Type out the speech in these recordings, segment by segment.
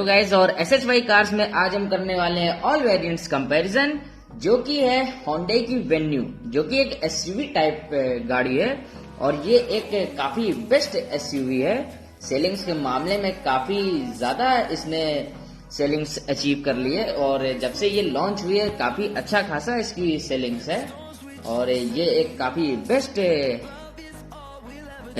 Hello guys, और SHY cars में आज हम करने वाले हैं ऑल वेरिएंट्स कंपैरिजन, जो कि है Hyundai की वेन्यू, जो कि एक SUV टाइप गाड़ी है और ये एक काफी बेस्ट SUV है। सेलिंग्स के मामले में काफी ज्यादा इसने सेलिंग्स अचीव कर ली है और जब से ये लॉन्च हुई है काफी अच्छा खासा इसकी सेलिंग्स है और ये एक काफी बेस्ट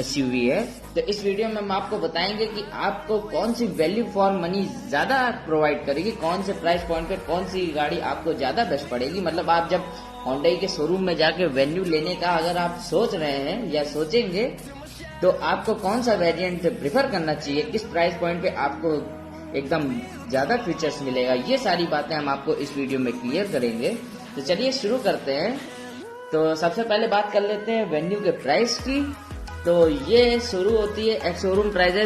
SUV है। तो इस वीडियो में हम आपको बताएंगे कि आपको कौन सी वैल्यू फॉर मनी ज्यादा प्रोवाइड करेगी, कौन से प्राइस पॉइंट पे कौन सी गाड़ी आपको ज्यादा बेस्ट पड़ेगी। मतलब आप जब Hyundai के शोरूम में जाके वेन्यू लेने का अगर आप सोच रहे हैं या सोचेंगे तो आपको कौन सा वेरिएंट प्रिफर करना चाहिए, किस प्राइस पॉइंट पे आपको एकदम ज्यादा फीचर्स मिलेगा, ये सारी बातें हम आपको इस वीडियो में क्लियर करेंगे। तो चलिए शुरू करते हैं। तो सबसे पहले बात कर लेते हैं वेन्यू के प्राइस की। तो ये शुरू होती है, एक शोरूम प्राइस है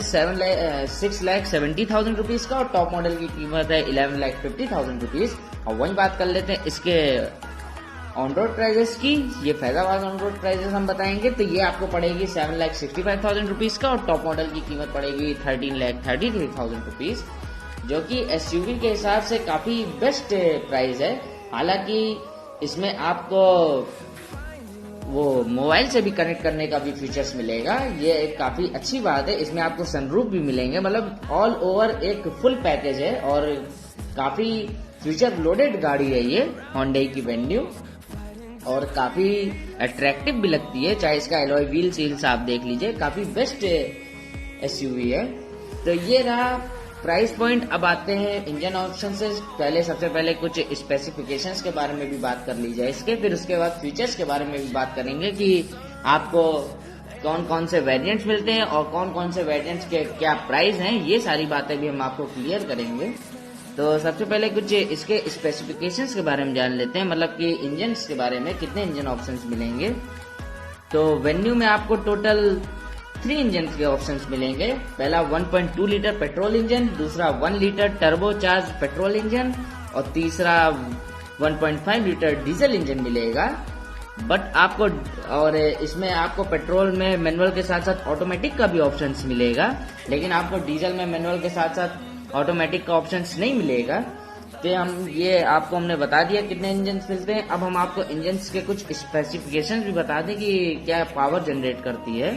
6,70,000 रुपीज का और टॉप मॉडल की कीमत है 11,50,000 रुपीज। और वही बात कर लेते हैं इसके ऑन रोड प्राइजेस की। ये फैजाबाद ऑन रोड प्राइजेस हम बताएंगे। तो ये आपको पड़ेगी 7,65,000 रुपीज का और टॉप मॉडल की कीमत पड़ेगी 13,33,000 रुपीज, जो कि SUV के हिसाब से काफी बेस्ट प्राइस है। हालांकि इसमें आपको वो मोबाइल से भी कनेक्ट करने का भी फीचर्स मिलेगा, ये एक काफी अच्छी बात है। इसमें आपको सनरूफ भी मिलेंगे, मतलब ऑल ओवर एक फुल पैकेज है और काफी फीचर लोडेड गाड़ी है ये Hyundai की वेन्यू और काफी अट्रैक्टिव भी लगती है। चाहे इसका एलॉय व्हील सील्स आप देख लीजिए, काफी बेस्ट SUV है। तो ये रहा प्राइस पॉइंट। अब आते हैं इंजन ऑप्शन से। सबसे पहले कुछ स्पेसिफिकेशंस के बारे में भी बात कर ली जाए इसके, फिर उसके बाद फीचर्स के बारे में भी बात करेंगे कि आपको कौन कौन से वेरिएंट्स मिलते हैं और कौन कौन से वेरिएंट्स के क्या प्राइस हैं, ये सारी बातें भी हम आपको क्लियर करेंगे। तो सबसे पहले कुछ इसके स्पेसिफिकेशंस के बारे में जान लेते हैं, मतलब कि इंजन्स के बारे में, कितने इंजन ऑप्शंस मिलेंगे। तो वेन्यू में आपको टोटल 3 इंजन के ऑप्शंस मिलेंगे। पहला 1.2 लीटर पेट्रोल इंजन, दूसरा 1 litre turbo charge petrol engine और तीसरा 1.5 लीटर डीजल इंजन मिलेगा। बट आपको और इसमें आपको पेट्रोल में मैनुअल के साथ साथ ऑटोमेटिक का भी ऑप्शंस मिलेगा, लेकिन आपको डीजल में मैनुअल के साथ साथ ऑटोमेटिक का ऑप्शंस नहीं मिलेगा। तो आपको हमने बता दिया कितने इंजन मिलते हैं। अब हम आपको इंजन के कुछ स्पेसिफिकेशन भी बता दें कि क्या पावर जनरेट करती है।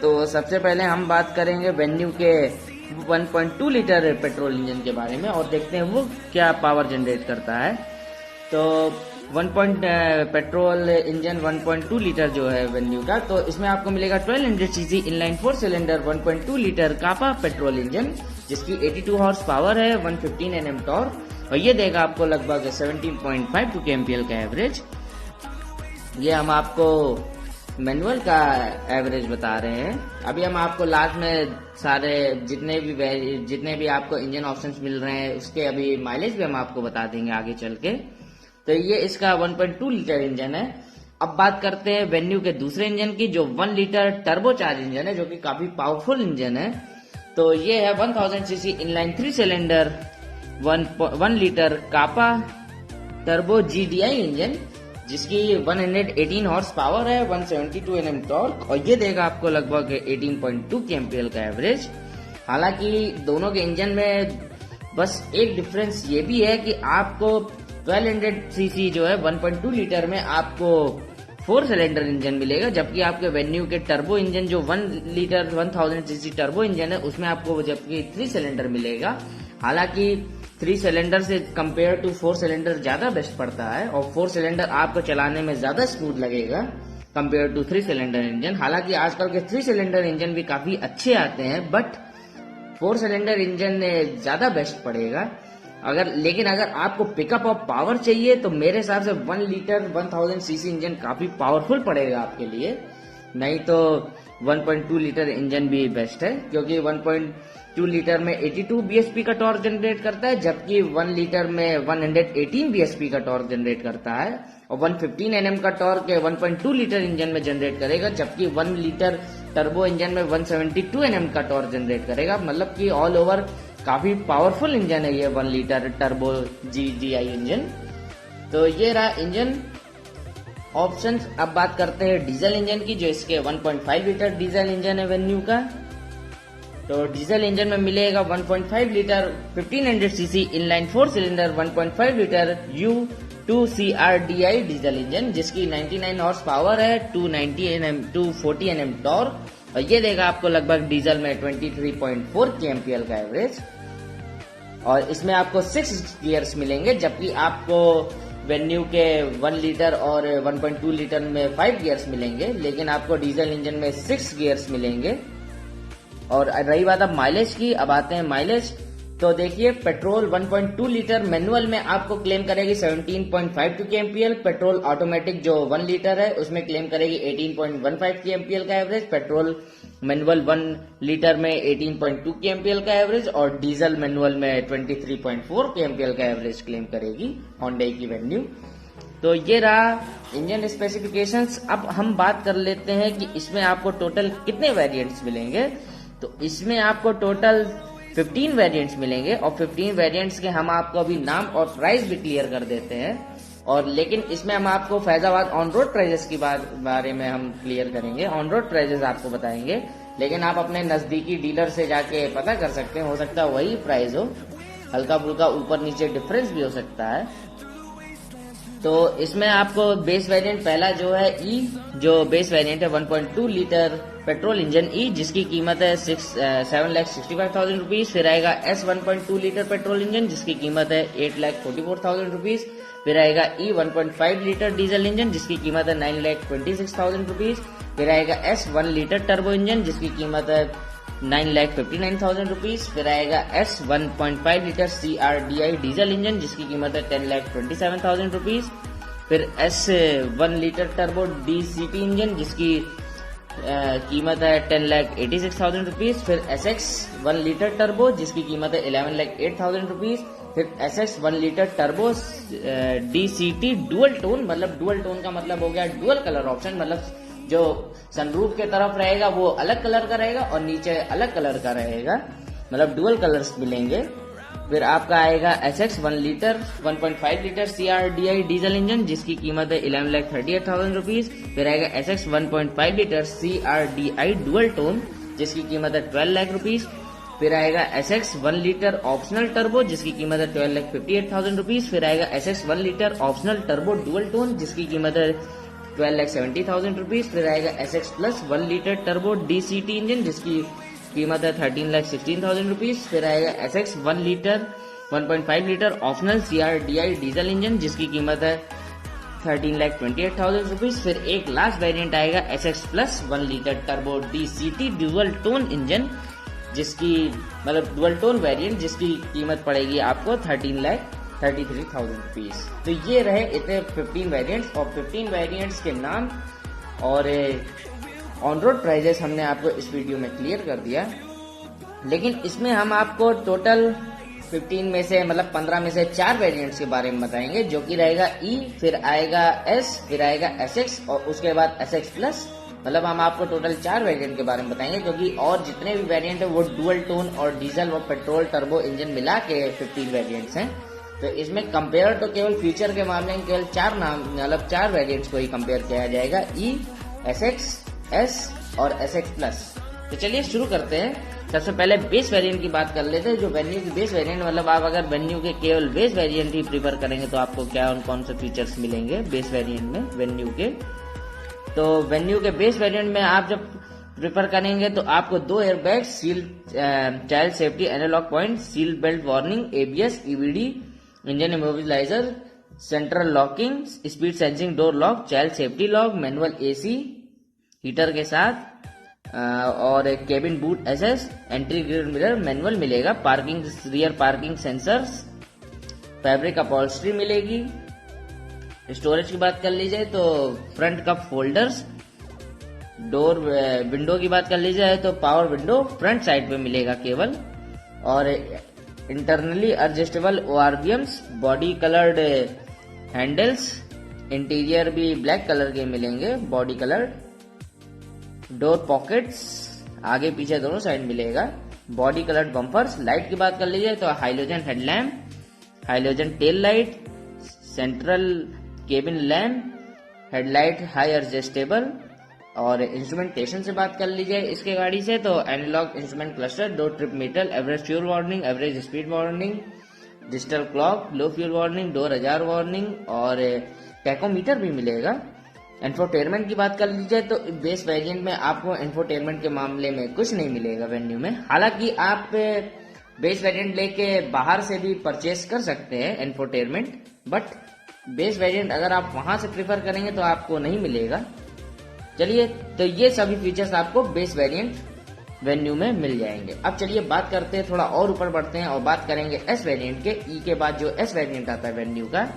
तो सबसे पहले हम बात करेंगे वेन्यू के 1.2 लीटर पेट्रोल इंजन के बारे में और देखते हैं वो क्या पावर जनरेट करता है। तो पेट्रोल इंजन 1.2 लीटर जो है वेन्यू का, तो इसमें आपको मिलेगा 1200 सीसी इनलाइन 4 सिलेंडर 1.2 लीटर कापा पेट्रोल इंजन, जिसकी 82 हॉर्स पावर है, 115 Nm टॉर्क और ये देगा आपको लगभग 17.52 kmpl का एवरेज। ये हम आपको मैनुअल का एवरेज बता रहे हैं। अभी हम आपको लास्ट में सारे जितने भी आपको इंजन ऑप्शंस मिल रहे हैं उसके अभी माइलेज भी हम आपको बता देंगे आगे चल के। तो ये इसका 1.2 लीटर इंजन है। अब बात करते हैं वेन्यू के दूसरे इंजन की, जो 1 लीटर टर्बो चार्ज इंजन है, जो कि काफी पावरफुल इंजन है। तो ये है 1000 सीसी इनलाइन 3 सिलेंडर 1 लीटर कापा टर्बो GDI इंजन, जिसकी 118 हॉर्स पावर है, 172 Nm टॉर्क और ये देगा आपको लगभग 18.2 kmpl का एवरेज। हालांकि दोनों के इंजन में बस एक डिफरेंस ये भी है कि आपको 1200 सीसी जो है 1.2 लीटर में आपको 4 सिलेंडर इंजन मिलेगा, जबकि आपके वेन्यू के टर्बो इंजन जो 1 लीटर 1000 सीसी टर्बो इंजन है उसमें आपको जबकि 3 सिलेंडर मिलेगा। हालांकि 3 सिलेंडर से कंपेयर टू 4 सिलेंडर ज्यादा बेस्ट पड़ता है और 4 सिलेंडर आपको चलाने में ज्यादा स्मूथ लगेगा कंपेयर टू 3 सिलेंडर इंजन। हालांकि आजकल के 3 सिलेंडर इंजन भी काफी अच्छे आते हैं, बट 4 सिलेंडर इंजन ज्यादा बेस्ट पड़ेगा। लेकिन अगर आपको पिकअप और पावर चाहिए तो मेरे हिसाब से 1 लीटर 1000 सीसी इंजन काफी पावरफुल पड़ेगा आपके लिए, नहीं तो 1.2 लीटर इंजन भी बेस्ट है, क्योंकि 1.2 लीटर में 82 bhp का टॉर्क जनरेट करता है, जबकि 1 लीटर में 118 bhp का टॉर्क जनरेट करता है और 115 Nm का टॉर्क 1.2 लीटर इंजन में जनरेट करेगा, जबकि 1 लीटर टर्बो इंजन में 172 Nm का टॉर्क जनरेट करेगा। मतलब कि ऑल ओवर काफी पावरफुल इंजन है ये 1 लीटर टर्बो GDI इंजन। तो ये रहा इंजन ऑप्शंस। अब बात करते हैं डीजल इंजन की, जो इसके 1.5 लीटर डीजल इंजन है वेन्यू का। तो डीजल इंजन में मिलेगा 1.5 litre 1500 CC inline 4 cylinder 1.5 litre U2CRDI diesel engine, जिसकी 99 हॉर्स पावर है, 240 Nm टॉर्क, और ये देगा आपको लगभग डीजल में 23.4 kmpl का एवरेज। और इसमें आपको 6 गियर्स मिलेंगे, जबकि आपको वेन्यू के 1 लीटर और 1.2 लीटर में 5 गियर्स मिलेंगे, लेकिन आपको डीजल इंजन में 6 गियर्स मिलेंगे। और रही बात अब माइलेज की, अब आते हैं माइलेज। तो देखिए, पेट्रोल 1.2 लीटर मैनुअल में आपको क्लेम करेगी 17.52 kmpl, पेट्रोल ऑटोमेटिक जो 1 लीटर है उसमें क्लेम करेगी 18.15 kmpl का एवरेज, पेट्रोल मैनुअल 1 लीटर में 18.2 kmpl का एवरेज, और डीजल मैनुअल में 23.4 kmpl का एवरेज क्लेम करेगी Hyundai की वेन्यू। तो ये रहा इंजन स्पेसिफिकेशंस। अब हम बात कर लेते हैं कि इसमें आपको टोटल कितने वेरिएंट्स मिलेंगे। तो इसमें आपको टोटल 15 वेरिएंट्स मिलेंगे, और 15 वेरिएंट्स के हम आपको अभी नाम और प्राइस भी क्लियर कर देते हैं। और लेकिन इसमें हम आपको फैजाबाद ऑन रोड प्राइजेस की बारे में हम क्लियर करेंगे, ऑन रोड प्राइजेस आपको बताएंगे, लेकिन आप अपने नजदीकी डीलर से जाके पता कर सकते हैं, हो सकता है वही प्राइस हो, हल्का फुल्का ऊपर नीचे डिफरेंस भी हो सकता है। तो इसमें आपको बेस वेरिएंट पहला जो है ई, जो बेस वेरिएंट है 1.2 लीटर पेट्रोल इंजन ई, जिसकी कीमत है 7,65,000 रुपीज। फिर आएगा एस 1.2 लीटर पेट्रोल इंजन, जिसकी कीमत है 8,44,000 रुपीज। फिर आएगा ई 1.5 लीटर डीजल इंजन, जिसकी कीमत है 9,26,000 रुपीज। फिर आएगा एस 1 लीटर टर्बो इंजन, जिसकी कीमत है 9,59,000 रुपीज। फिर आएगा S 1.5 litre CRDI diesel engine, जिसकी कीमत है 10,27,000 रुपीज। फिर S 1 litre turbo DCT engine, जिसकी कीमत है 10,86,000 रुपीज। फिर SX 1 लीटर टर्बो, जिसकी कीमत है 11,08,000 रुपीज। फिर SX 1 litre turbo DCT dual tone, मतलब डुअल टोन का मतलब हो गया डुअल कलर ऑप्शन, मतलब जो सनरूफ के तरफ रहेगा वो अलग कलर का रहेगा और नीचे अलग कलर का रहेगा, मतलब डुअल कलर्स मिलेंगे। फिर आपका आएगा SX 1 litre 1.5 litre CRDI diesel engine, जिसकी कीमत है 11,38,000 रुपीज। फिर आएगा SX 1.5 litre CRDI dual tone, जिसकी कीमत है 12 लाख रुपीज। फिर आएगा SX 1 लीटर ऑप्शनल टर्बो, जिसकी कीमत है 12,58,000 रुपीज। फिर आएगा SX 1 litre optional turbo dual tone, जिसकी कीमत है 12,70,000 रुपीज। फिर आएगा SX plus 1 litre turbo DCT engine, जिसकी कीमत है 13,16,000 रुपीज। फिर आएगा SX 1 litre 1.5 litre optional CRDI diesel engine, जिसकी कीमत है 13,28,000 रुपीज। फिर एक लास्ट वेरिएंट आएगा SX plus 1 litre turbo DCT dual tone engine, जिसकी मतलब डुअल टोन वेरिएंट, जिसकी कीमत पड़ेगी आपको 13,33,000 रुपीज। तो ये रहे इतने 15 वेरिएंट्स, और 15 वेरिएंट्स के नाम और ऑन रोड प्राइजेस हमने आपको इस वीडियो में क्लियर कर दिया। लेकिन इसमें हम आपको टोटल 15 में से मतलब 15 में से 4 वेरिएंट्स के बारे में बताएंगे, जो कि रहेगा ई, फिर आएगा एस, फिर आएगा SX और उसके बाद SX प्लस। मतलब हम आपको टोटल 4 वेरिएंट के बारे में बताएंगे, क्योंकि और जितने भी वेरिएंट है वो डुअल टोन और डीजल और पेट्रोल टर्बो इंजन मिला के 15 वेरिएंट्स हैं। तो इसमें कंपेयर तो केवल फ्यूचर के मामले में केवल 4 नाम मतलब 4 वेरिएंट्स को ही कंपेयर किया जाएगा, ई, SX, S और SX प्लस। तो चलिए शुरू करते हैं। सबसे पहले बेस वेरिएंट की बात कर लेते हैं। जो वेन्यू की बेस वेरिएंट, मतलब आप अगर वेन्यू के केवल बेस वेरिएंट ही प्रीफर करेंगे तो आपको क्या और कौन से फीचर्स मिलेंगे बेस वेरिएंट में वेन्यू के। तो वेन्यू के बेस वेरिएंट में आप जब प्रीफर करेंगे तो आपको 2 airbag, seat child safety analogue point, seat belt warning, ABS, EBD, engine immobiliser, central locking, speed sensing door lock, child safety lock, manual AC heater के साथ, और cabin boot access, anti glare mirror manual मिलेगा, parking rear parking sensors, fabric upholstery मिलेगी। Storage की बात कर ली जाए तो front cup holders, door window की बात कर ली जाए तो पावर विंडो फ्रंट साइड पे मिलेगा केवल, और internally adjustable ORVMs, body coloured handles, interior भी ब्लैक कलर के मिलेंगे, बॉडी कलर्ड, डोर पॉकेट्स आगे पीछे दोनों साइड मिलेगा, बॉडी कलर्ड बम्पर्स। लाइट की बात कर लीजिए तो halogen headlamp, halogen tail light, central cabin lamp, headlight high adjustable, और इंस्ट्रूमेंटेशन से बात कर ली जाए इसके गाड़ी से तो analogue instrument cluster, 2 trip meter, average fuel warning, average speed warning, digital clock, low fuel warning, door ajar warning और टैकोमीटर भी मिलेगा। इंफोटेनमेंट की बात कर ली जाए तो बेस वेरिएंट में आपको इंफोटेनमेंट के मामले में कुछ नहीं मिलेगा वेन्यू में। हालांकि आप बेस वेरिएंट लेके बाहर से भी परचेस कर सकते हैं इंफोटेनमेंट, बट बेस वेरिएंट अगर आप वहां से प्रिफर करेंगे तो आपको नहीं मिलेगा। चलिए, तो ये सभी फीचर्स आपको बेस वेरिएंट वेन्यू में मिल जाएंगे। अब चलिए बात करते हैं, थोड़ा और ऊपर बढ़ते हैं और बात करेंगे एस वेरिएंट के। ई के बाद जो एस वेरिएंट आता है वेन्यू का,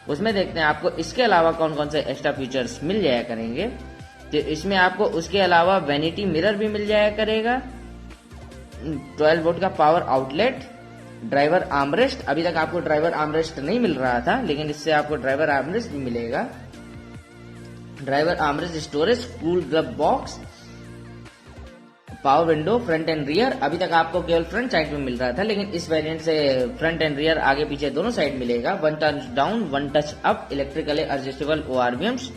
उसमें देखते हैं आपको इसके अलावा कौन कौन से एक्स्ट्रा फीचर्स मिल जाया करेंगे। तो इसमें आपको उसके अलावा वैनिटी मिरर भी मिल जाया करेगा, 12 वोल्ट का पावर आउटलेट, ड्राइवर आर्मरेस्ट। अभी तक आपको ड्राइवर आर्मरेस्ट नहीं मिल रहा था, लेकिन इससे आपको ड्राइवर आर्मरेस्ट भी मिलेगा। Driver armrest storage, cool glove box, power window, front end rear. अभी तक आपको केवल फ्रंट साइड में मिल रहा था, लेकिन इस वेरिएंट से फ्रंट एंड रियर आगे पीछे दोनों साइड मिलेगा। 1 touch down, 1 touch up, electrically adjustable ORVMs,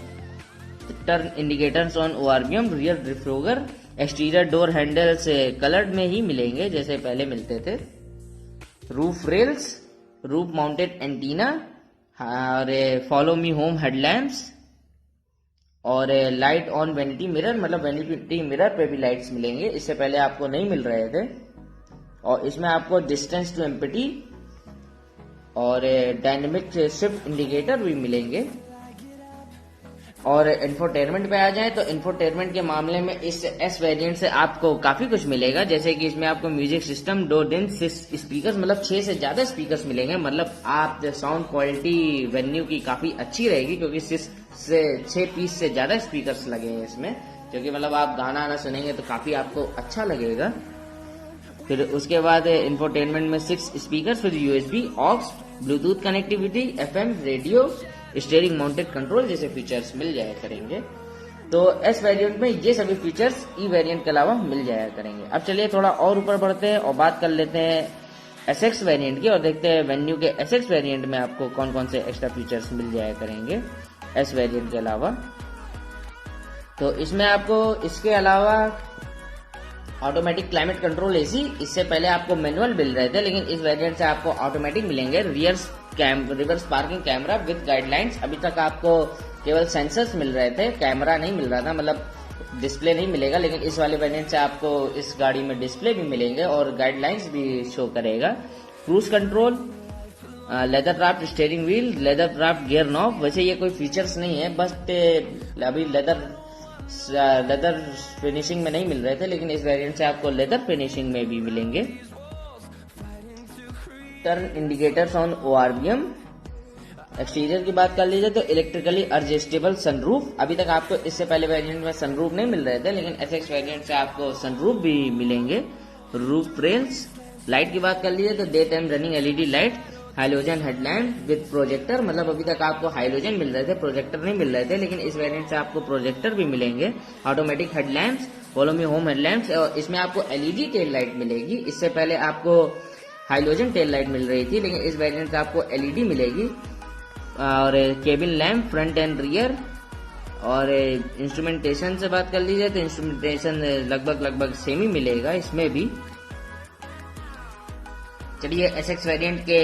turn indicators on ORVM, rear defogger, exterior door handle से कलर्ड में ही मिलेंगे जैसे पहले मिलते थे। Roof rails, roof mounted antenna और फॉलो मी होम हेडलैम्प्स और लाइट ऑन वैनिटी मिरर, मतलब वैनिटी मिरर पे भी लाइट्स मिलेंगे, इससे पहले आपको नहीं मिल रहे थे। और इसमें आपको डिस्टेंस टू एम्प्टी और डायनेमिक शिफ्ट इंडिकेटर भी मिलेंगे। और इंफोटेनमेंट पे आ जाए तो इंफोटेनमेंट के मामले में इस एस वेरिएंट से आपको काफी कुछ मिलेगा, जैसे कि इसमें आपको म्यूजिक सिस्टम, 2 दिन 6 स्पीकर्स, मतलब 6 से ज्यादा स्पीकर्स मिलेंगे। मतलब आप साउंड क्वालिटी वेन्यू की काफी अच्छी रहेगी, क्योंकि 6 पीस से ज्यादा स्पीकर्स लगे हैं इसमें, क्योंकि मतलब आप गाना आना सुनेंगे तो काफी आपको अच्छा लगेगा। फिर उसके बाद इंफोटेनमेंट में 6 स्पीकर्स, फिर USB, aux, bluetooth connectivity, FM radio, steering mounted control जैसे फीचर्स मिल जाया करेंगे। तो एस वेरिएंट में ये सभी फीचर्स ई वेरिएंट के अलावा मिल जाया करेंगे। अब चलिए थोड़ा और ऊपर बढ़ते हैं और बात कर लेते हैं एसएक्स वेरिएंट की, और देखते हैं वेन्यू के एसएक्स वेरिएंट में आपको कौन कौन से एक्स्ट्रा फीचर्स मिल जाया करेंगे एस वेरिएंट के अलावा। तो इसमें आपको इसके अलावा ऑटोमेटिक क्लाइमेट कंट्रोल एसी, इससे पहले आपको मैनुअल मिल रहे थे, लेकिन इस वेरिएंट से आपको ऑटोमेटिक मिलेंगे। Reverse parking camera with guidelines, अभी तक आपको केवल सेंसर्स मिल रहे थे, कैमरा नहीं मिल रहा था, मतलब डिस्प्ले नहीं मिलेगा, लेकिन इस वाले वेरिएंट से आपको इस गाड़ी में डिस्प्ले भी मिलेंगे और गाइडलाइंस भी शो करेगा। Cruise control, leather draft steering wheel, leather draft gear knob. वैसे ये कोई फीचर्स नहीं है, बस अभी लेदर फिनिशिंग में नहीं मिल रहे थे, लेकिन इस वेरिएंट से आपको लेदर फिनिशिंग में भी मिलेंगे। Turn indicators on ORBM. Exterior की बात कर लीजिए तो इलेक्ट्रिकली एडजस्टेबल सनरूफ, अभी तक आपको इससे पहले वेरिएंट में सनरूफ नहीं मिल रहे थे, लेकिन एसएक्स वेरिएंट से आपको सनरूफ भी मिलेंगे। Roof rails. लाइट की बात कर लीजिए तो day time running LED light, halogen headlamp with projector, मतलब अभी तक आपको हाइलोजन मिल रहे थे, प्रोजेक्टर नहीं मिल रहे थे, लेकिन इस वेरिएंट से आपको प्रोजेक्टर भी मिलेंगे। Automatic headlamps, follow me home headlamps, और इसमें आपको एलईडी टेल लाइट मिलेगी। इससे पहले आपको हाइलोजन टेल लाइट मिल रही थी, लेकिन इस वेरिएंट से आपको एलईडी मिलेगी। और cabin lamp front end rear. और इंस्ट्रूमेंटेशन से बात कर लीजिए तो इंस्ट्रूमेंटेशन लगभग सेम ही मिलेगा इसमें भी। चलिए एसएक्स वेरिएंट के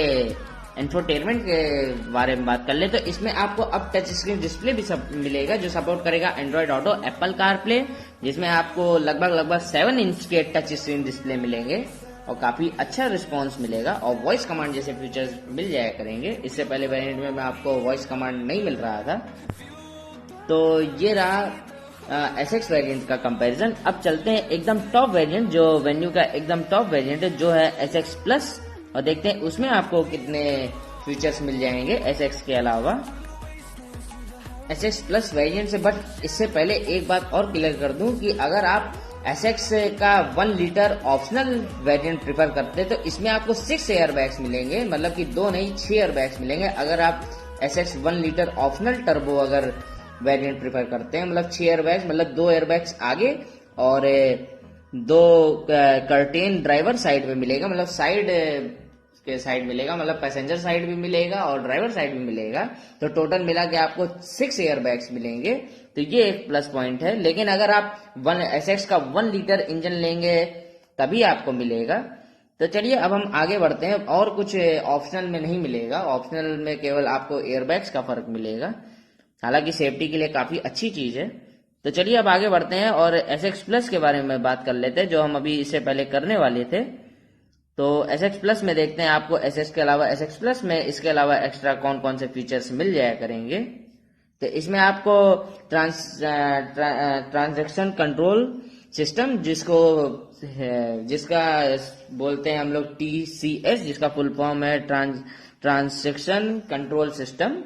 इंफोटेनमेंट के बारे में बात कर ले तो इसमें आपको अब टच स्क्रीन डिस्प्ले भी सब मिलेगा, जो सपोर्ट करेगा एंड्रॉइड ऑटो, एप्पल कारप्ले, जिसमें आपको लगभग 7 इंच के टच स्क्रीन डिस्प्ले मिलेंगे और काफी अच्छा रिस्पांस मिलेगा। और वॉइस कमांड जैसे फीचर्स मिल जाया करेंगे, इससे पहले वेरिएंट में आपको वॉइस कमांड नहीं मिल रहा था। तो ये रहा एसएक्स वेरिएंट का कंपैरिजन। अब चलते हैं एकदम टॉप वेरिएंट, जो वेन्यू का एकदम टॉप वेरिएंट है, जो है एसएक्स प्लस, और देखते हैं उसमें आपको कितने फीचर्स मिल जाएंगे एसएक्स के अलावा। एसएक्स प्लस वेरिएंट से, बट इससे पहले एक बात और क्लियर कर दूं कि अगर आप एसएक्स का 1 लीटर ऑप्शनल वेरिएंट प्रिफर करते तो इसमें आपको 6 एयरबैग्स मिलेंगे, मतलब कि 2 नहीं 6 एयरबैग्स मिलेंगे। अगर आप एसएक्स 1 लीटर ऑप्शनल टर्बो अगर वेरिएंट प्रिफर करते हैं, मतलब 6 एयरबैग्स, मतलब 2 एयरबैग्स आगे और 2 कर्टेन ड्राइवर साइड में मिलेगा, मतलब साइड के साइड मिलेगा, मतलब पैसेंजर साइड भी मिलेगा और ड्राइवर साइड भी मिलेगा। तो टोटल मिला के आपको 6 एयर बैग्स मिलेंगे। तो ये एक प्लस पॉइंट है। लेकिन अगर आप एसएक्स का 1 लीटर इंजन लेंगे तभी आपको मिलेगा। तो चलिए अब हम आगे बढ़ते हैं। और कुछ ऑप्शनल में नहीं मिलेगा, ऑप्शनल में केवल आपको एयरबैग्स का फर्क मिलेगा, हालांकि सेफ्टी के लिए काफी अच्छी चीज है। तो चलिए अब आगे बढ़ते हैं और एसएक्स प्लस के बारे में बात कर लेते हैं, जो हम अभी इससे पहले करने वाले थे। तो एसएक्स प्लस में देखते हैं आपको एसएक्स के अलावा, एसएक्स प्लस में इसके अलावा एक्स्ट्रा कौन कौन से फीचर्स मिल जाया करेंगे। तो इसमें आपको ट्रांजैक्शन कंट्रोल सिस्टम, जिसका बोलते हैं हम लोग TCS, जिसका फुल फॉर्म है transaction control system.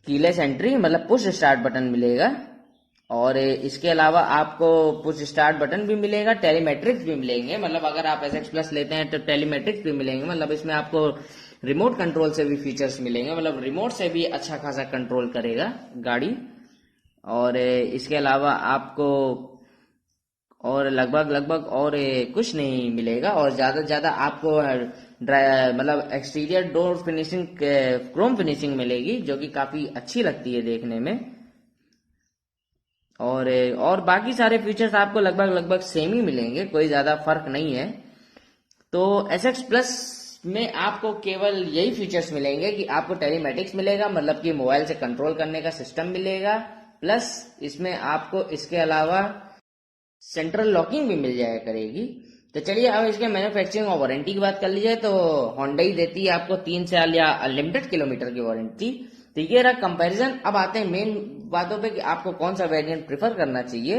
Keyless entry मतलब पुश स्टार्ट बटन मिलेगा, और इसके अलावा आपको पुश स्टार्ट बटन भी मिलेगा, टेलीमेट्रिक्स भी मिलेंगे। मतलब अगर आप एसएक्स प्लस लेते हैं तो टेलीमेट्रिक्स भी मिलेंगे, मतलब इसमें आपको रिमोट कंट्रोल से भी फीचर्स मिलेंगे, मतलब रिमोट से भी अच्छा खासा कंट्रोल करेगा गाड़ी। और इसके अलावा आपको और लगभग और कुछ नहीं मिलेगा। और ज्यादा से ज्यादा आपको मतलब exterior door finishing Chrome finishing मिलेगी, जो कि काफी अच्छी लगती है देखने में। और बाकी सारे फीचर्स आपको लगभग सेम ही मिलेंगे, कोई ज्यादा फर्क नहीं है। तो एसएक्स प्लस में आपको केवल यही फीचर्स मिलेंगे कि आपको टेलीमेटिक्स मिलेगा, मतलब कि मोबाइल से कंट्रोल करने का सिस्टम मिलेगा, प्लस इसमें आपको इसके अलावा सेंट्रल लॉकिंग भी मिल जाया करेगी। तो चलिए अब इसके मैन्युफैक्चरिंग और वारंटी की बात कर लीजिए। तो होंडा देती है आपको 3 साल या अनलिमिटेड किलोमीटर की वारंटी। तो ये रहा कंपैरिजन। अब आते हैं मेन बातों पे कि आपको कौन सा वेरिएंट प्रेफर करना चाहिए।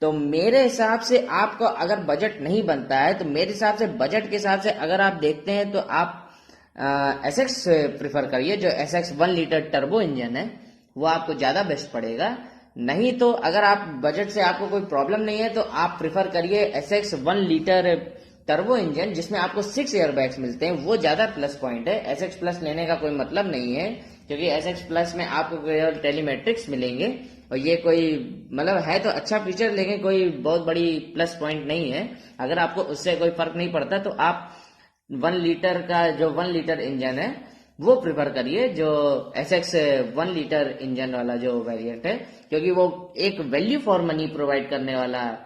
तो मेरे हिसाब से आपको अगर बजट नहीं बनता है, तो मेरे हिसाब से बजट के हिसाब से अगर आप देखते हैं तो आप एसएक्स प्रेफर करिए, जो एसएक्स 1 लीटर टर्बो इंजन है वो आपको ज्यादा बेस्ट पड़ेगा। नहीं तो अगर आप बजट से आपको कोई प्रॉब्लम नहीं है तो आप प्रिफर करिए एसएक्स 1 लीटर टर्बो इंजन, जिसमें आपको 6 एयर बैग्स मिलते हैं, वो ज्यादा प्लस पॉइंट है। एसएक्स प्लस लेने का कोई मतलब नहीं है, क्योंकि एसएक्स प्लस में आपको केवल टेलीमेट्रिक्स मिलेंगे, और ये कोई मतलब है तो अच्छा फीचर, लेकिन कोई बहुत बड़ी प्लस पॉइंट नहीं है। अगर आपको उससे कोई फर्क नहीं पड़ता तो आप 1 लीटर का जो 1 लीटर इंजन है वो प्रिफर करिए, जो एसएक्स 1 लीटर इंजन वाला जो वेरिएंट है, क्योंकि वो एक वैल्यू फॉर मनी प्रोवाइड करने वाला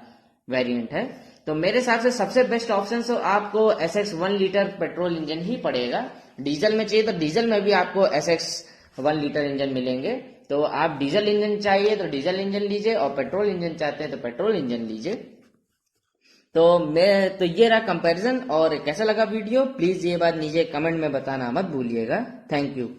वेरिएंट है। तो मेरे हिसाब से सबसे बेस्ट ऑप्शन तो आपको एसएक्स 1 लीटर पेट्रोल इंजन ही पड़ेगा। डीजल में चाहिए तो डीजल में भी आपको एसएक्स 1 लीटर इंजन मिलेंगे। तो आप डीजल इंजन चाहिए तो डीजल इंजन लीजिए, और पेट्रोल इंजन चाहते हैं तो पेट्रोल इंजन लीजिए। तो ये रहा कंपैरिजन। और कैसा लगा वीडियो, प्लीज ये बात नीचे कमेंट में बताना मत भूलिएगा। Thank you.